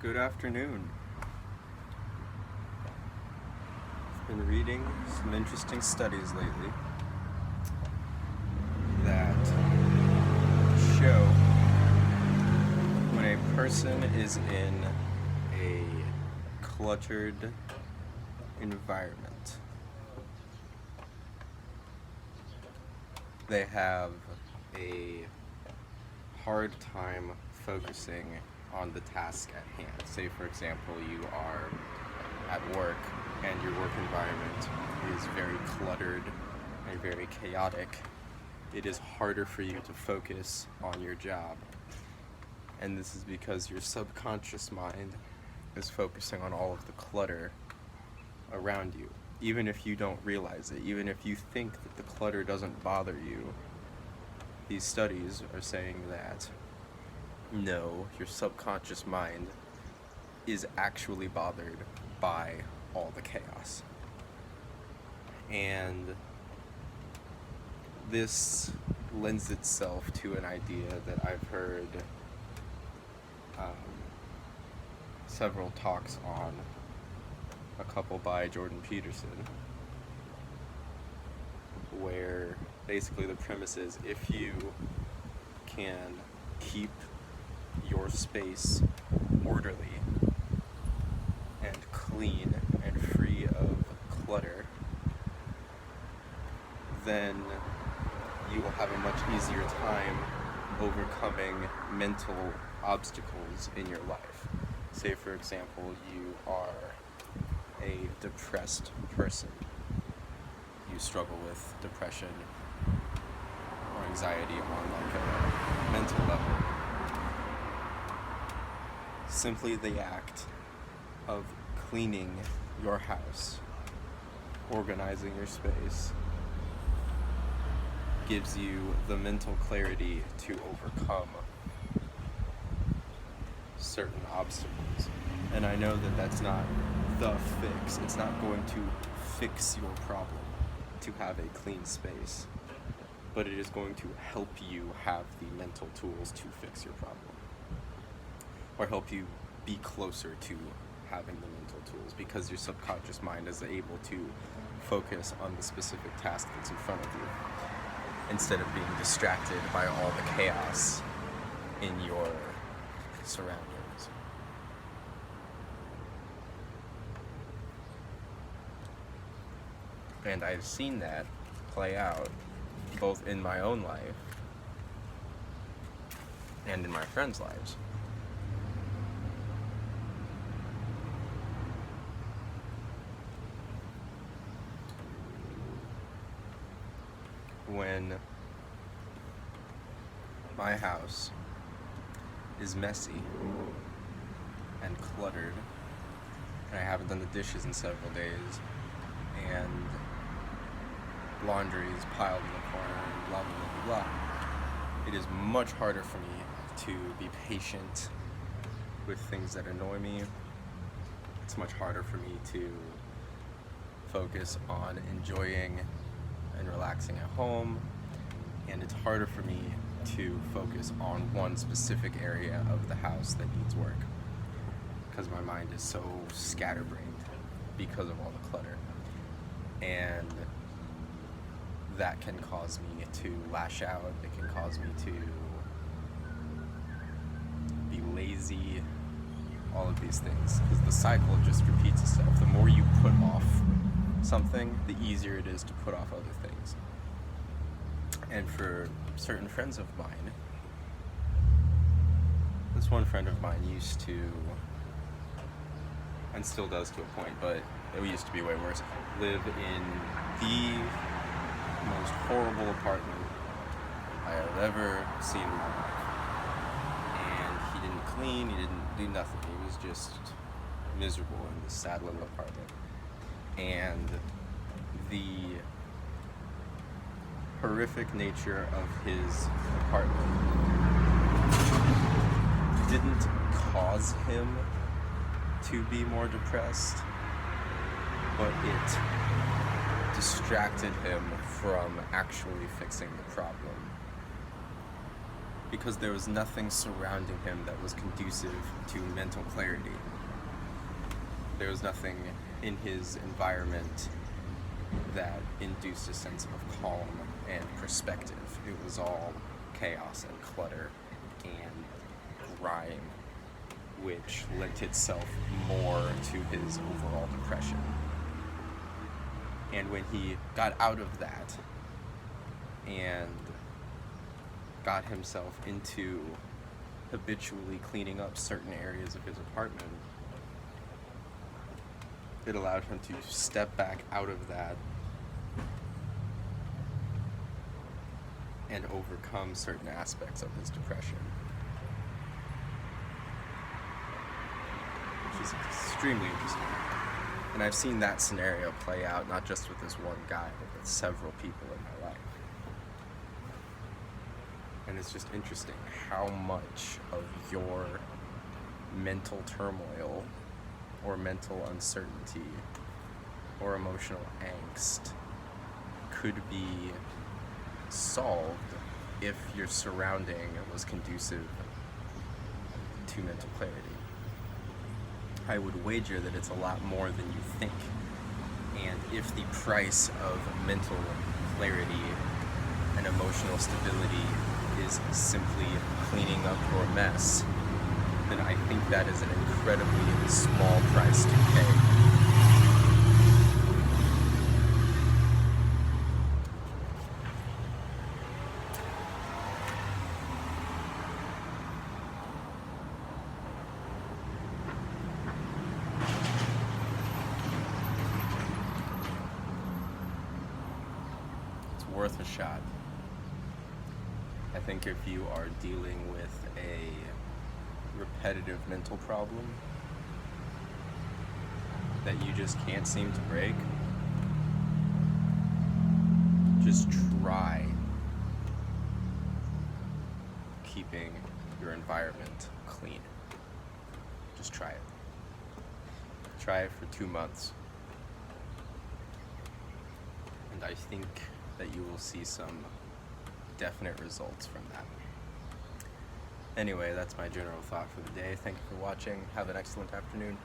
Good afternoon. I've been reading some interesting studies lately that show when a person is in a cluttered environment, they have a hard time focusing on the task at hand. Say, for example, you are at work and your work environment is very cluttered and very chaotic. It is harder for you to focus on your job. And this is because your subconscious mind is focusing on all of the clutter around you. Even if you don't realize it, even if you think that the clutter doesn't bother you, these studies are saying that no, your subconscious mind is actually bothered by all the chaos. And this lends itself to an idea that I've heard several talks on, a couple by Jordan Peterson, where basically the premise is if you can keep your space orderly and clean and free of clutter, then you will have a much easier time overcoming mental obstacles in your life. Say, for example, you are a depressed person. You struggle with depression or anxiety on like a mental level. Simply the act of cleaning your house, organizing your space, gives you the mental clarity to overcome certain obstacles. And I know that that's not the fix. It's not going to fix your problem to have a clean space, but it is going to help you have the mental tools to fix your problem, or help you be closer to having the mental tools, because your subconscious mind is able to focus on the specific task that's in front of you instead of being distracted by all the chaos in your surroundings. And I've seen that play out both in my own life and in my friends' lives. When my house is messy and cluttered, and I haven't done the dishes in several days, and laundry is piled in the corner, and blah, blah, blah, blah, it is much harder for me to be patient with things that annoy me. It's much harder for me to focus on enjoying and relaxing at home, and it's harder for me to focus on one specific area of the house that needs work because my mind is so scatterbrained because of all the clutter. And that can cause me to lash out, it can cause me to be lazy, all of these things, because the cycle just repeats itself. The more you put off something, the easier it is to put off other things. And for certain friends of mine, this one friend of mine used to, and still does to a point, but it used to be way worse, live in the most horrible apartment I have ever seen in my life. And he didn't clean, he didn't do nothing. He was just miserable in this sad little apartment. And the horrific nature of his apartment didn't cause him to be more depressed, but it distracted him from actually fixing the problem. because there was nothing surrounding him that was conducive to mental clarity. There was nothing in his environment that induced a sense of calm and perspective. It was all chaos and clutter and grime, which lent itself more to his overall depression. And when he got out of that and got himself into habitually cleaning up certain areas of his apartment, it allowed him to step back out of that and overcome certain aspects of his depression, which is extremely interesting. And I've seen that scenario play out not just with this one guy, but with several people in my life. And it's just interesting how much of your mental turmoil or mental uncertainty or emotional angst could be solved if your surrounding was conducive to mental clarity. I would wager that it's a lot more than you think. And if the price of mental clarity and emotional stability is simply cleaning up your mess, then I think that is an incredibly small price to pay. It's worth a shot. I think if you are dealing with a repetitive mental problem that you just can't seem to break, just try keeping your environment clean. Just try it. Try it for 2 months. And I think that you will see some definite results from that. Anyway, that's my general thought for the day. Thank you for watching. Have an excellent afternoon.